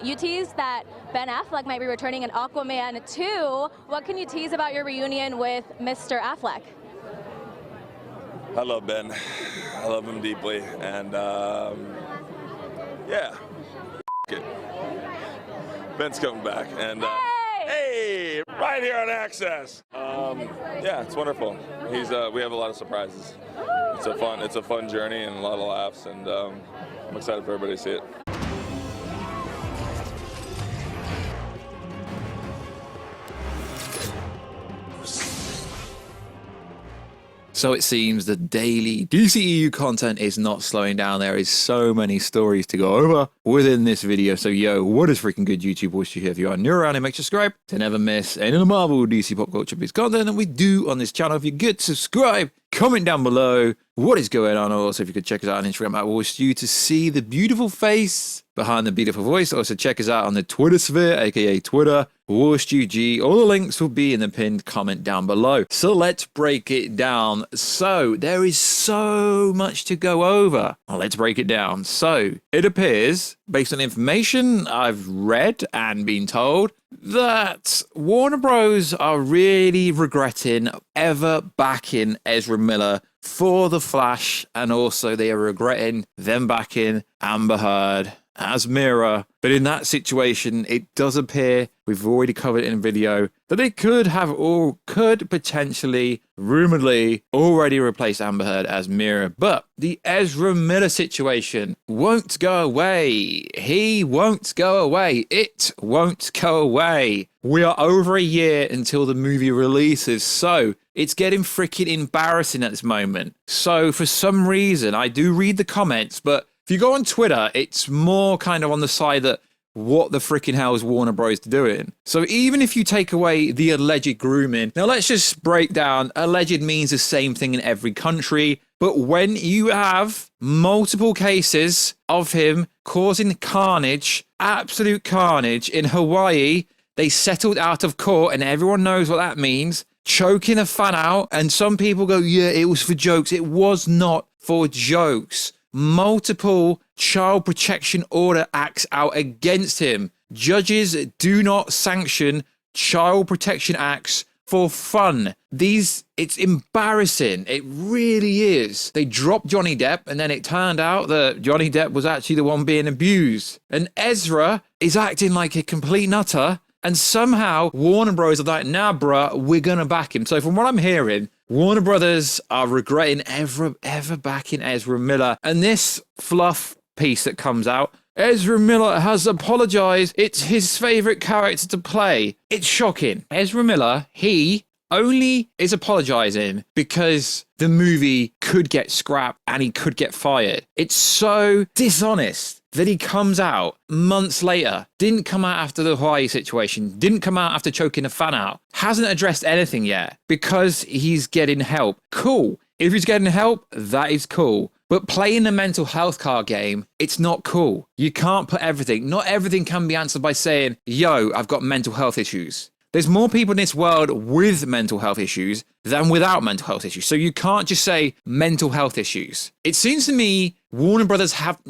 you teased that Ben Affleck might be returning in Aquaman 2. What can you tease about your reunion with Mr. Affleck? I love Ben. I love him deeply, and yeah, it. Ben's coming back, and hey, right here on Access. Yeah, it's wonderful. We have a lot of surprises. It's a fun journey and a lot of laughs, and I'm excited for everybody to see it. So it seems the daily DCEU content is not slowing down. There is so many stories to go over within this video. So yo, what is freaking good, YouTube? Warstu here. If you are new around here, make sure to subscribe to never miss any of the Marvel, DC, pop culture based content that we do on this channel. If you're good, subscribe, comment down below what is going on. Also, if you could check us out on Instagram at Warstu to see the beautiful face behind the beautiful voice. Also, check us out on the Twitter sphere, aka Twitter, WarstuG. All the links will be in the pinned comment down below. So let's break it down. So there is so much to go over. Well, let's break it down. So it appears, based on information I've read and been told, that Warner Bros. Are really regretting ever backing Ezra Miller for The Flash, and also they are regretting them backing Amber Heard as Mira. But in that situation, it does appear, we've already covered it in a video, that they could have or could potentially, rumoredly, already replace Amber Heard as Mira. But the Ezra Miller situation won't go away. He won't go away. It won't go away. We are over a year until the movie releases, so it's getting freaking embarrassing at this moment. So for some reason, I do read the comments, but if you go on Twitter, it's more kind of on the side that what the freaking hell is Warner Bros. Doing? So even if you take away the alleged grooming, now let's just break down, alleged means the same thing in every country, but when you have multiple cases of him causing carnage, absolute carnage in Hawaii, they settled out of court and everyone knows what that means, choking a fan out, and some people go, yeah, it was for jokes. It was not for jokes. Multiple child protection order acts out against him. Judges do not sanction child protection acts for fun. It's embarrassing. It really is. They dropped Johnny Depp, and then it turned out that Johnny Depp was actually the one being abused. And Ezra is acting like a complete nutter. And somehow Warner Bros. Are like, nah, bruh, we're going to back him. So from what I'm hearing, Warner Brothers are regretting ever backing Ezra Miller. And this fluff piece that comes out, Ezra Miller has apologized. It's his favorite character to play. It's shocking. Ezra Miller, he only is apologizing because the movie could get scrapped and he could get fired. It's so dishonest that he comes out months later, didn't come out after the Hawaii situation, didn't come out after choking a fan out, hasn't addressed anything yet because he's getting help. Cool. If he's getting help, that is cool. But playing the mental health card game, it's not cool. You can't put everything. Not everything can be answered by saying, yo, I've got mental health issues. There's more people in this world with mental health issues than without mental health issues. So you can't just say mental health issues. It seems to me Warner Brothers have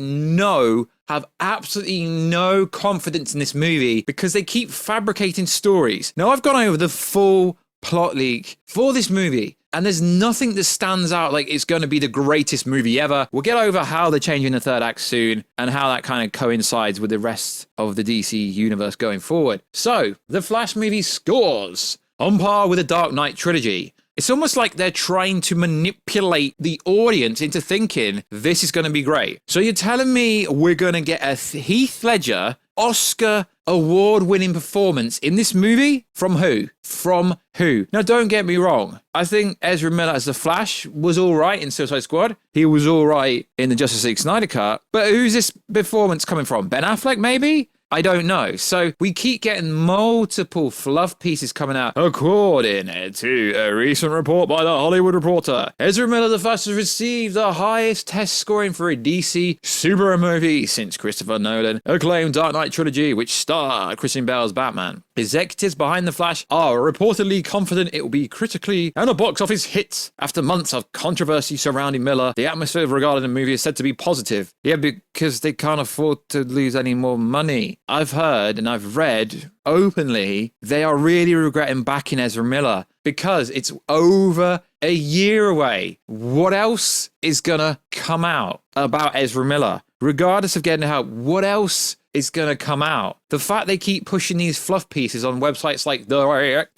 absolutely no confidence in this movie because they keep fabricating stories. Now, I've gone over the full plot leak for this movie, and there's nothing that stands out like it's going to be the greatest movie ever. We'll get over how they're changing the third act soon and how that kind of coincides with the rest of the DC universe going forward. So, the Flash movie scores on par with the Dark Knight trilogy. It's almost like they're trying to manipulate the audience into thinking this is going to be great. So you're telling me we're going to get a Heath Ledger Oscar award-winning performance in this movie? From who? From who? Now, don't get me wrong. I think Ezra Miller as the Flash was all right in Suicide Squad. He was all right in the Justice League Snyder Cut. But who's this performance coming from? Ben Affleck, maybe? I don't know. So we keep getting multiple fluff pieces coming out. According to a recent report by The Hollywood Reporter, Ezra Miller the Flash has received the highest test scoring for a DC superhero movie since Christopher Nolan acclaimed Dark Knight trilogy, which starred Christian Bale's Batman. Executives behind The Flash are reportedly confident it will be critically and a box office hit. After months of controversy surrounding Miller, the atmosphere regarding the movie is said to be positive. Yeah, because they can't afford to lose any more money. I've heard and I've read openly they are really regretting backing Ezra Miller because it's over a year away. What else is gonna come out about Ezra Miller? Regardless of getting help, what else is going to come out? The fact they keep pushing these fluff pieces on websites like the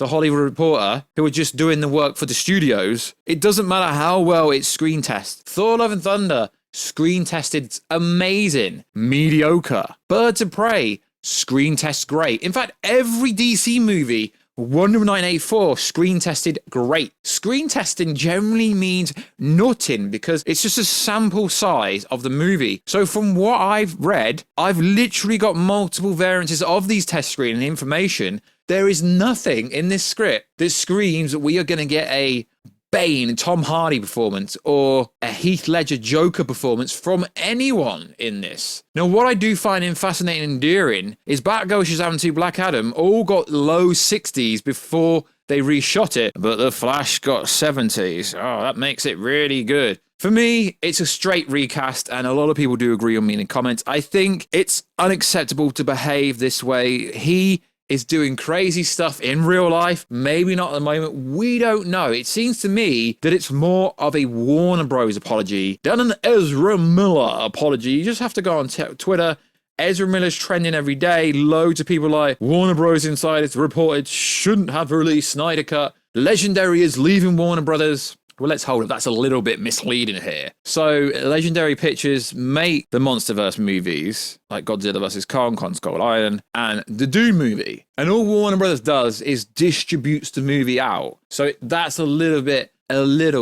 Hollywood Reporter, who are just doing the work for the studios, it doesn't matter how well it's screen tested. Thor Love and Thunder, screen tested amazing, mediocre. Birds of Prey, screen test great. In fact, every DC movie, Wonder Woman 1984, screen tested great. Screen testing generally means nothing because it's just a sample size of the movie. So from what I've read, I've literally got multiple variances of these test screening information. There is nothing in this script that screams that we are going to get a Bane Tom Hardy performance or a Heath Ledger Joker performance from anyone in this. Now, what I do find fascinating and endearing is Batgirl, Shazam 2, Black Adam all got low 60s before they reshot it, but The Flash got 70s. Oh, that makes it really good. For me, it's a straight recast, and a lot of people do agree on me in the comments. I think it's unacceptable to behave this way. He is doing crazy stuff in real life. Maybe not at the moment. We don't know. It seems to me that it's more of a Warner Bros. Apology than an Ezra Miller apology. You just have to go on Twitter. Ezra Miller's trending every day. Loads of people like Warner Bros. Insiders reported shouldn't have released Snyder Cut. Legendary is leaving Warner Brothers. Well, let's hold it. That's a little bit misleading here. So, Legendary Pictures make the MonsterVerse movies, like Godzilla vs. Kong, Skull Island, and the Doom movie. And all Warner Brothers does is distributes the movie out. So that's a little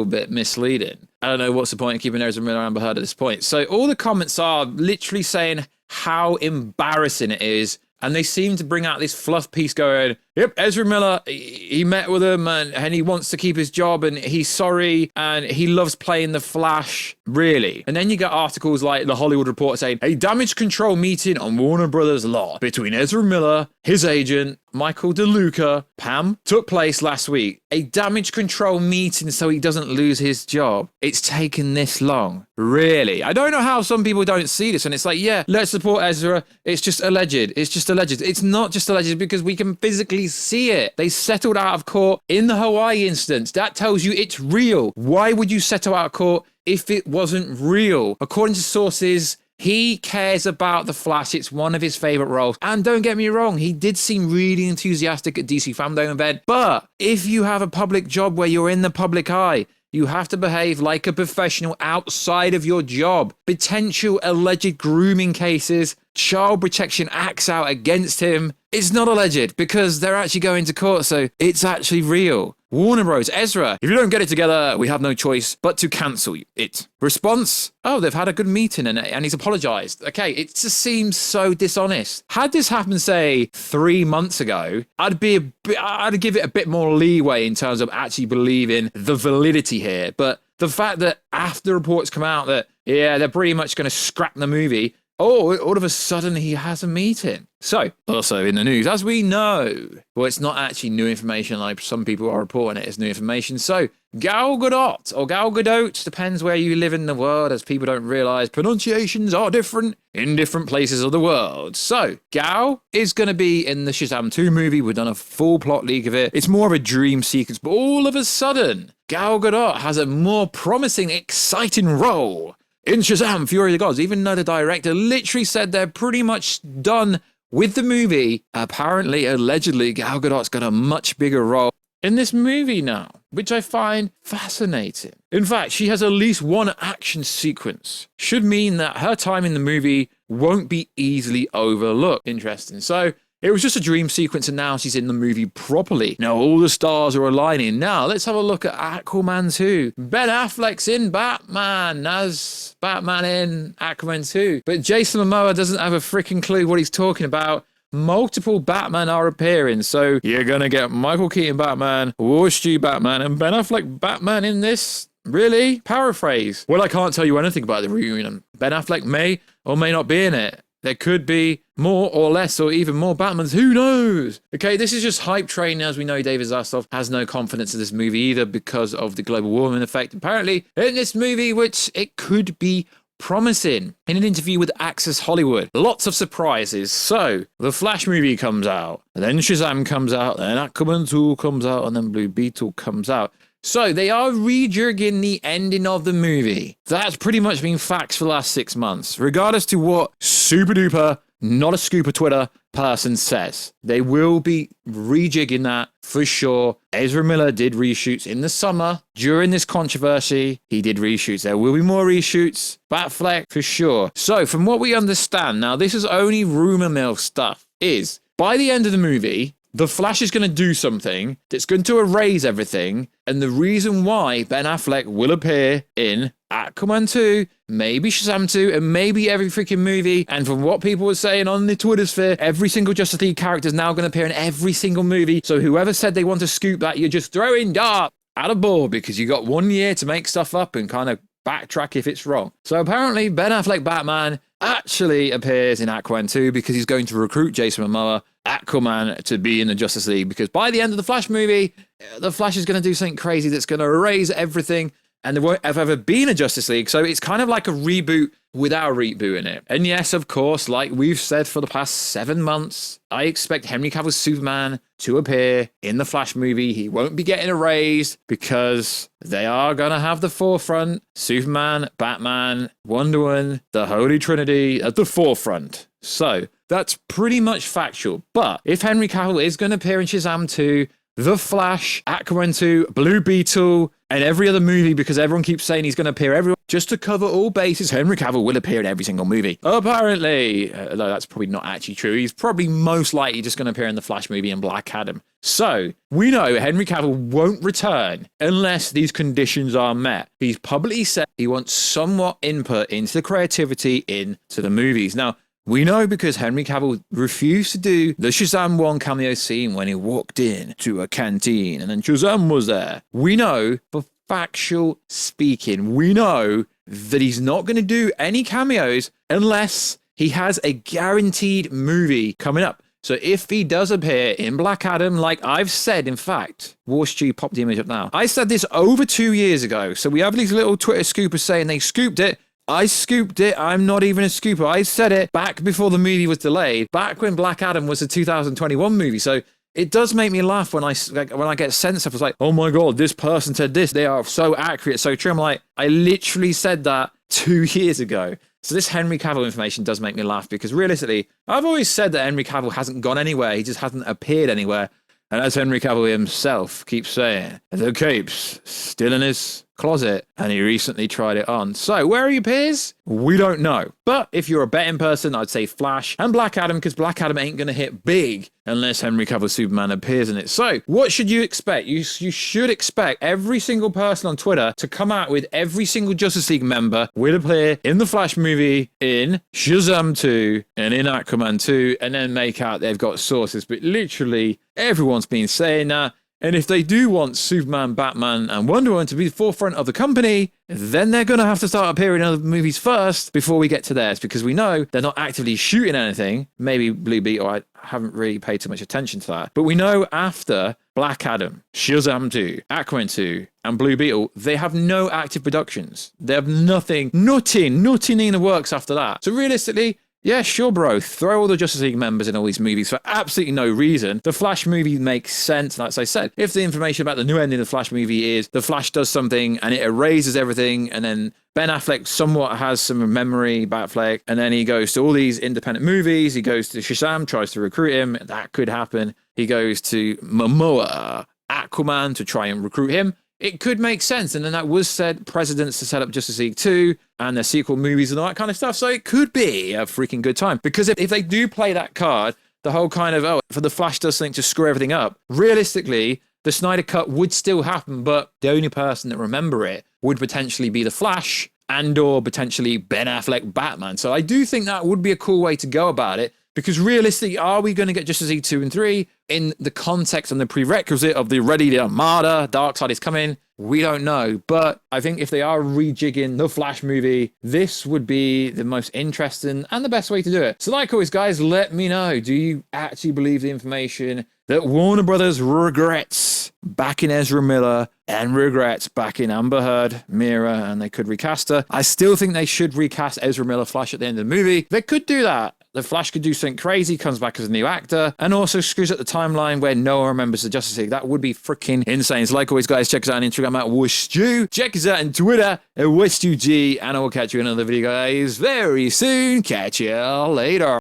bit misleading. I don't know what's the point of keeping Ezra Miller Amber Heard at this point. So all the comments are literally saying how embarrassing it is. And they seem to bring out this fluff piece going, yep, Ezra Miller, he met with him and he wants to keep his job and he's sorry and he loves playing the Flash, really. And then you get articles like the Hollywood Reporter saying, a damage control meeting on Warner Brothers law between Ezra Miller, his agent, Michael DeLuca, Pam, took place last week. A damage control meeting so he doesn't lose his job. It's taken this long. Really? I don't know how some people don't see this and it's like, yeah, let's support Ezra. It's just alleged. It's just alleged. It's not just alleged because we can physically see it. They settled out of court in the Hawaii instance. That tells you it's real. Why would you settle out of court if it wasn't real? According to sources, he cares about the Flash. It's one of his favorite roles. And don't get me wrong, he did seem really enthusiastic at DC Fandom event. But if you have a public job where you're in the public eye, you have to behave like a professional outside of your job. Potential alleged grooming cases, child protection acts out against him. It's not alleged because they're actually going to court, so it's actually real. Warner Bros. Ezra, if you don't get it together, we have no choice but to cancel it. Response? Oh, they've had a good meeting and he's apologized. Okay, it just seems so dishonest. Had this happened, say, 3 months ago, I'd give it a bit more leeway in terms of actually believing the validity here. But the fact that after reports come out that, yeah, they're pretty much going to scrap the movie, oh, all of a sudden he has a meeting. So, also in the news, as we know, well, it's not actually new information like some people are reporting it as new information. So, Gal Gadot, or Gal Gadot, depends where you live in the world, as people don't realize pronunciations are different in different places of the world. So, Gal is going to be in the Shazam 2 movie. We've done a full plot leak of it. It's more of a dream sequence, but all of a sudden, Gal Gadot has a more promising, exciting role in Shazam, Fury of the Gods, even though the director literally said they're pretty much done with the movie. Apparently, allegedly, Gal Gadot's got a much bigger role in this movie now, which I find fascinating. In fact, she has at least one action sequence. Should mean that her time in the movie won't be easily overlooked. Interesting. So, it was just a dream sequence and now she's in the movie properly. Now all the stars are aligning. Now let's have a look at Aquaman 2. Ben Affleck's in Batman as Batman in Aquaman 2. But Jason Momoa doesn't have a freaking clue what he's talking about. Multiple Batman are appearing. So you're going to get Michael Keaton Batman, Warstu Batman, and Ben Affleck Batman in this? Really? Paraphrase. Well, I can't tell you anything about the reunion. Ben Affleck may or may not be in it. There could be more or less or even more Batmans. Who knows? Okay, this is just hype train. As we know, David Zaslav has no confidence in this movie either because of the global warming effect. Apparently, in this movie, which it could be promising in an interview with Access Hollywood. Lots of surprises. So, the Flash movie comes out, and then Shazam comes out, then Aquaman 2 comes out, and then Blue Beetle comes out. So, they are rejigging the ending of the movie. That's pretty much been facts for the last 6 months. Regardless to what super duper, not a scooper Twitter person says. They will be rejigging that for sure. Ezra Miller did reshoots in the summer. During this controversy, he did reshoots. There will be more reshoots. Batfleck for sure. So from what we understand, now this is only rumor mill stuff, is by the end of the movie, the Flash is going to do something that's going to erase everything. And the reason why Ben Affleck will appear in Aquaman 2, maybe Shazam 2, and maybe every freaking movie. And from what people were saying on the Twitter sphere, every single Justice League character is now going to appear in every single movie. So whoever said they want to scoop that, you're just throwing dart at a ball because you got 1 year to make stuff up and kind of backtrack if it's wrong. So apparently Ben Affleck Batman actually appears in Aquaman 2 because he's going to recruit Jason Momoa, Aquaman, to be in the Justice League, because by the end of the Flash movie, the Flash is going to do something crazy that's going to erase everything, and there won't have ever been a Justice League. So it's kind of like a reboot without a reboot in it. And yes, of course, like we've said for the past 7 months, I expect Henry Cavill's Superman to appear in the Flash movie. He won't be getting erased because they are going to have the forefront. Superman, Batman, Wonder Woman, the Holy Trinity at the forefront. So that's pretty much factual. But if Henry Cavill is going to appear in Shazam 2, The Flash, Aquaman 2, Blue Beetle, and every other movie, because everyone keeps saying he's going to appear everywhere, just to cover all bases, Henry Cavill will appear in every single movie. Apparently, although that's probably not actually true, he's probably most likely just going to appear in the Flash movie and Black Adam. So, we know Henry Cavill won't return unless these conditions are met. He's publicly said he wants somewhat input into the creativity into the movies. Now, we know because Henry Cavill refused to do the Shazam 1 cameo scene when he walked in to a canteen and then Shazam was there. We know, for factual speaking, we know that he's not going to do any cameos unless he has a guaranteed movie coming up. So if he does appear in Black Adam, like I've said, in fact, Warstu popped the image up now. I said this over 2 years ago. So we have these little Twitter scoopers saying they scooped it. I scooped it. I'm not even a scooper. I said it back before the movie was delayed, back when Black Adam was a 2021 movie. So it does make me laugh when I get sent stuff. It's like, oh my God, this person said this. They are so accurate, so true. I'm like, I literally said that 2 years ago. So this Henry Cavill information does make me laugh because realistically, I've always said that Henry Cavill hasn't gone anywhere. He just hasn't appeared anywhere. And as Henry Cavill himself keeps saying, the cape's still in his closet, and he recently tried it on. So where he appears, we don't know. But if you're a betting person, I'd say Flash and Black Adam, because Black Adam ain't going to hit big unless Henry Cavill Superman appears in it. So what should you expect? You should expect every single person on Twitter to come out with every single Justice League member will appear in the Flash movie, in Shazam 2, and in Aquaman 2, and then make out they've got sources. But literally, everyone's been saying that. And if they do want Superman, Batman, and Wonder Woman to be the forefront of the company, then they're going to have to start appearing in other movies first before we get to theirs, because we know they're not actively shooting anything. Maybe Blue Beetle, I haven't really paid too much attention to that. But we know after Black Adam, Shazam 2, Aquaman 2, and Blue Beetle, they have no active productions. They have nothing in the works after that. So realistically, yeah, sure, bro. Throw all the Justice League members in all these movies for absolutely no reason. The Flash movie makes sense. Like I said, if the information about the new ending of the Flash movie is the Flash does something and it erases everything, and then Ben Affleck somewhat has some memory, Batfleck, and then he goes to all these independent movies. He goes to Shazam, tries to recruit him. That could happen. He goes to Momoa, Aquaman, to try and recruit him. It could make sense. And then that was said precedents to set up Justice League 2 and their sequel movies and all that kind of stuff. So it could be a freaking good time. Because if they do play that card, the whole kind of, for the Flash does something to screw everything up, realistically, the Snyder Cut would still happen, but the only person that remember it would potentially be the Flash and or potentially Ben Affleck Batman. So I do think that would be a cool way to go about it. Because realistically, are we going to get Justice League 2 and 3 in the context and the prerequisite of the Ready the Armada, Darkseid is coming? We don't know. But I think if they are rejigging the Flash movie, this would be the most interesting and the best way to do it. So like always, guys, let me know. Do you actually believe the information that Warner Brothers regrets backing Ezra Miller and regrets backing Amber Heard, Mira, and they could recast her. I still think they should recast Ezra Miller Flash at the end of the movie. They could do that. The Flash could do something crazy, comes back as a new actor, and also screws up the timeline where no one remembers the Justice League. That would be freaking insane. So like always, guys, check us out on Instagram at Warstu. Check us out on Twitter at WarstuG, and I will catch you in another video, guys, very soon. Catch you later.